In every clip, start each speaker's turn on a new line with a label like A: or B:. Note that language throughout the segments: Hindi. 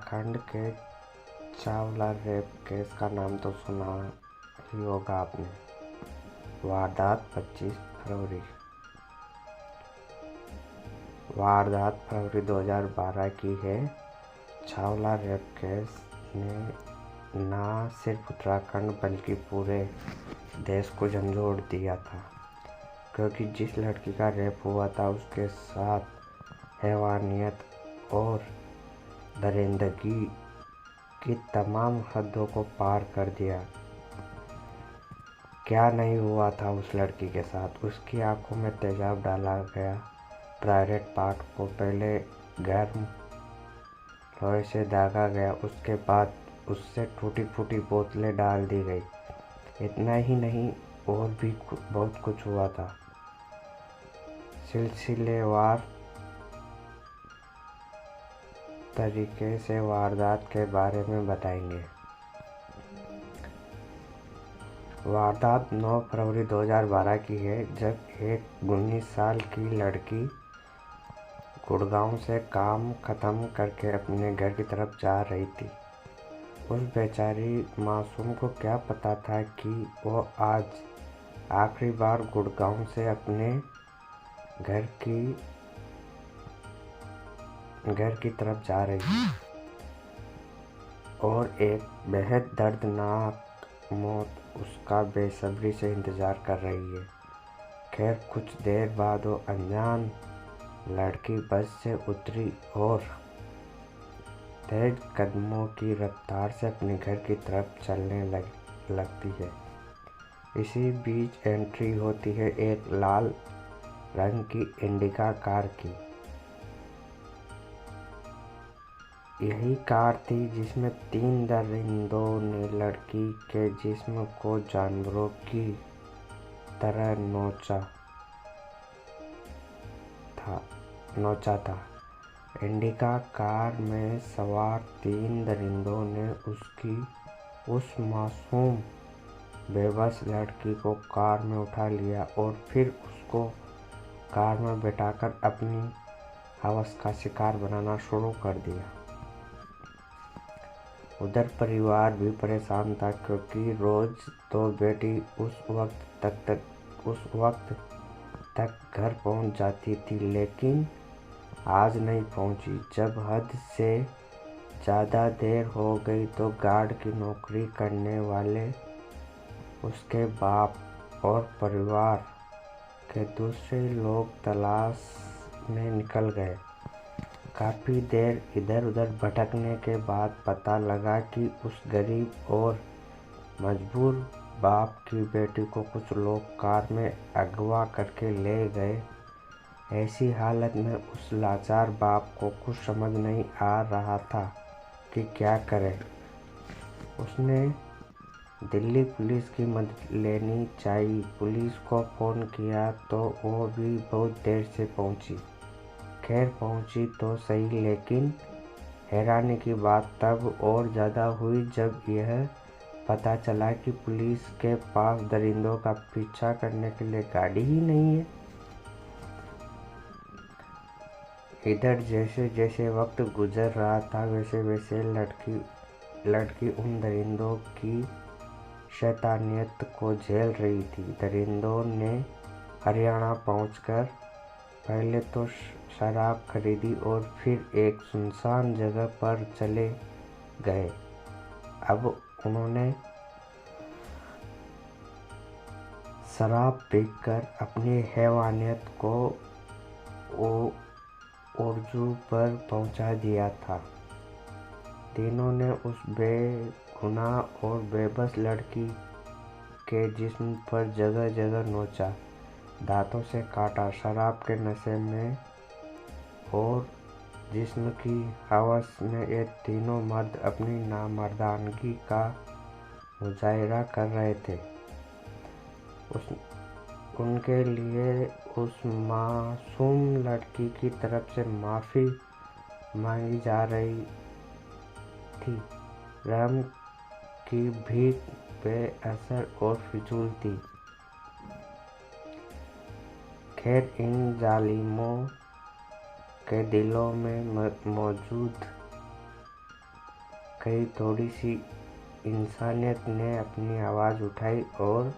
A: उत्तराखंड के चावला रेप केस का नाम तो सुना ही होगा आपने। वारदात 2012 की है। चावला रेप केस ने न सिर्फ उत्तराखंड बल्कि पूरे देश को झंझोड़ दिया था, क्योंकि जिस लड़की का रेप हुआ था उसके साथ हैवानियत और दरिंदगी की तमाम हदों को पार कर दिया। क्या नहीं हुआ था उस लड़की के साथ। उसकी आंखों में तेजाब डाला गया, प्राइवेट पार्ट को पहले गर्म लोहे से दागा गया, उसके बाद उससे टूटी फूटी बोतलें डाल दी गई। इतना ही नहीं, और भी बहुत कुछ हुआ था। सिलसिलेवार तरीके से वारदात के बारे में बताएंगे। वारदात 9 फरवरी 2012 की है, जब एक 19 साल की लड़की गुड़गांव से काम खत्म करके अपने घर की तरफ जा रही थी। उस बेचारी मासूम को क्या पता था कि वो आज आखिरी बार गुड़गांव से अपने घर की तरफ जा रही है और एक बेहद दर्दनाक मौत उसका बेसब्री से इंतज़ार कर रही है। खैर, कुछ देर बाद वो अनजान लड़की बस से उतरी और तेज कदमों की रफ्तार से अपने घर की तरफ चलने लगती है। इसी बीच एंट्री होती है एक लाल रंग की इंडिका कार की। यही कार थी जिसमें 3 दरिंदों ने लड़की के जिस्म को जानवरों की तरह नोचा था। इंडिका कार में सवार 3 दरिंदों ने उस मासूम बेबस लड़की को कार में उठा लिया और फिर उसको कार में बैठाकर अपनी हवस का शिकार बनाना शुरू कर दिया। उधर परिवार भी परेशान था, क्योंकि रोज तो बेटी उस वक्त तक घर पहुंच जाती थी, लेकिन आज नहीं पहुंची। जब हद से ज़्यादा देर हो गई तो गार्ड की नौकरी करने वाले उसके बाप और परिवार के दूसरे लोग तलाश में निकल गए। काफ़ी देर इधर उधर भटकने के बाद पता लगा कि उस गरीब और मजबूर बाप की बेटी को कुछ लोग कार में अगवा करके ले गए। ऐसी हालत में उस लाचार बाप को कुछ समझ नहीं आ रहा था कि क्या करे। उसने दिल्ली पुलिस की मदद लेनी चाहिए। पुलिस को फ़ोन किया तो वो भी बहुत देर से पहुंची। खैर, पहुंची तो सही, लेकिन हैरानी की बात तब और ज़्यादा हुई जब यह पता चला कि पुलिस के पास दरिंदों का पीछा करने के लिए गाड़ी ही नहीं है। इधर जैसे जैसे वक्त गुजर रहा था, वैसे वैसे लड़की उन दरिंदों की शैतानियत को झेल रही थी। दरिंदों ने हरियाणा पहुंचकर पहले तो शराब खरीदी और फिर एक सुनसान जगह पर चले गए। अब उन्होंने शराब पीकर अपनी हैवानियत को ओरजू पर पहुंचा दिया था। तीनों ने उस बेगुनाह और बेबस लड़की के जिस्म पर जगह जगह नोचा, दांतों से काटा। शराब के नशे में और जिस्म की हवस में ये तीनों मर्द अपनी नामर्दानगी का मुजाहिरा कर रहे थे। उनके लिए उस मासूम लड़की की तरफ से माफ़ी मांगी जा रही थी। रहम की भीख बेअसर और फिजूल थी। खैर, इन जालिमों के दिलों में मौजूद गई। थोड़ी सी इंसानियत ने अपनी आवाज़ उठाई और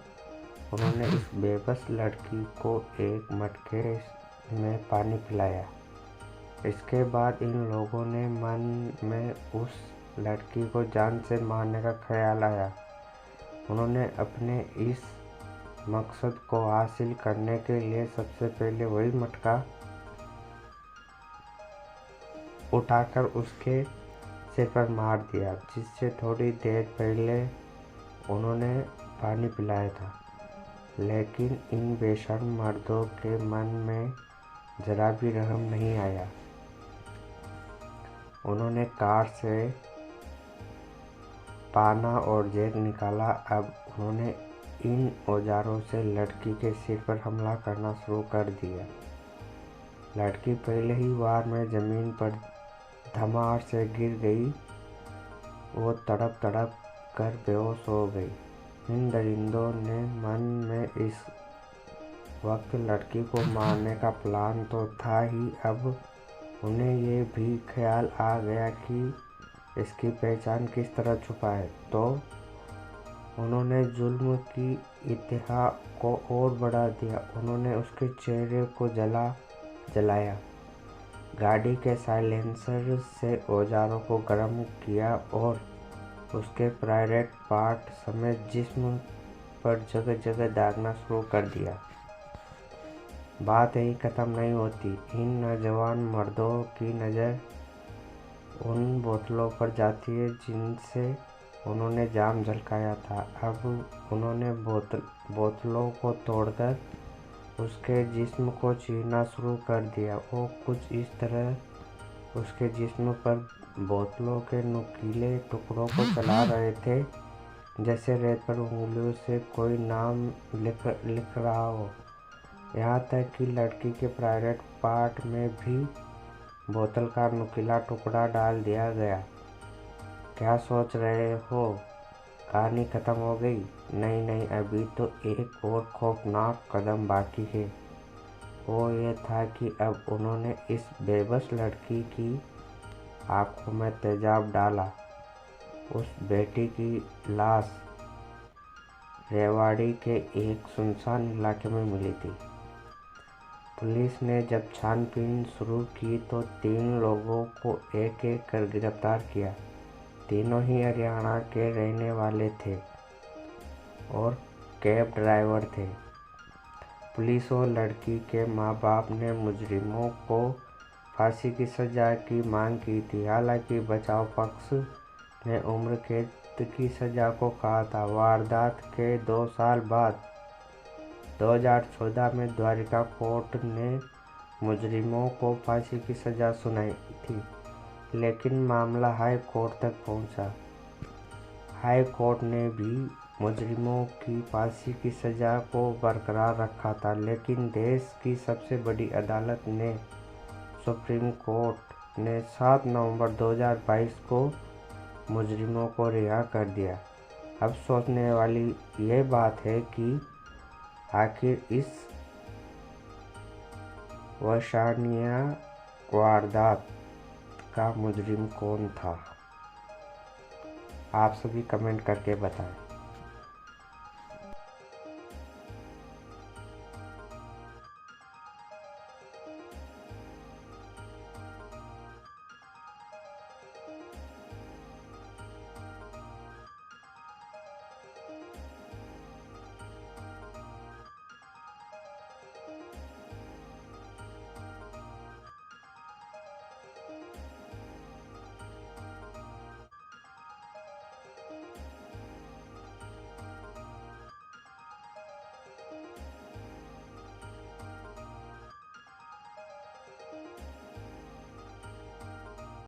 A: उन्होंने इस बेबस लड़की को एक मटके में पानी पिलाया। इसके बाद इन लोगों ने मन में उस लड़की को जान से मारने का ख्याल आया। उन्होंने अपने इस मकसद को हासिल करने के लिए सबसे पहले वही मटका उठाकर उसके सिर पर मार दिया जिससे थोड़ी देर पहले उन्होंने पानी पिलाया था। लेकिन इन बेशर्म मर्दों के मन में जरा भी रहम नहीं आया। उन्होंने कार से पाना और जेल निकाला। अब उन्होंने इन औजारों से लड़की के सिर पर हमला करना शुरू कर दिया। लड़की पहले ही वार में ज़मीन पर धमार से गिर गई। वो तड़प तड़प कर बेहोश हो गई। इन दरिंदों ने मन में इस वक्त लड़की को मारने का प्लान तो था ही, अब उन्हें ये भी ख्याल आ गया कि इसकी पहचान किस तरह छुपाए। तो उन्होंने जुल्म की इंतहा को और बढ़ा दिया। उन्होंने उसके चेहरे को जलाया, गाड़ी के साइलेंसर से औजारों को गर्म किया और उसके प्राइवेट पार्ट समेत जिस्म पर जगह जगह दागना शुरू कर दिया। बात यही ख़त्म नहीं होती। इन नौजवान मर्दों की नज़र उन बोतलों पर जाती है जिनसे उन्होंने जाम झलकाया था। अब उन्होंने बोतलों को तोड़कर उसके जिस्म को चीरना शुरू कर दिया। वो कुछ इस तरह उसके जिस्म पर बोतलों के नुकीले टुकड़ों को चला रहे थे जैसे रेत पर उंगलियों से कोई नाम लिख रहा हो। यहाँ तक कि लड़की के प्राइवेट पार्ट में भी बोतल का नुकीला टुकड़ा डाल दिया गया। क्या सोच रहे हो कहानी ख़त्म हो गई? नहीं नहीं, अभी तो एक और खौफनाक कदम बाकी है। वो ये था कि अब उन्होंने इस बेबस लड़की की आंखों में तेजाब डाला। उस बेटी की लाश रेवाड़ी के एक सुनसान इलाके में मिली थी। पुलिस ने जब छानबीन शुरू की तो 3 लोगों को एक एक कर गिरफ्तार किया। तीनों ही हरियाणा के रहने वाले थे और कैब ड्राइवर थे। पुलिस और लड़की के माँ बाप ने मुजरिमों को फांसी की सज़ा की मांग की थी। हालांकि बचाव पक्ष ने उम्र कैद की सज़ा को कहा था। वारदात के 2 साल बाद 2014 में द्वारिका कोर्ट ने मुजरिमों को फांसी की सज़ा सुनाई थी, लेकिन मामला हाई कोर्ट तक पहुंचा। हाई कोर्ट ने भी मुजरिमों की फांसी की सज़ा को बरकरार रखा था, लेकिन देश की सबसे बड़ी अदालत ने सुप्रीम कोर्ट ने 7 नवंबर 2022 को मुजरिमों को रिहा कर दिया। अब सोचने वाली यह बात है कि आखिर इस वशानिया वारदात का मुजरिम कौन था? आप सभी कमेंट करके बताएं।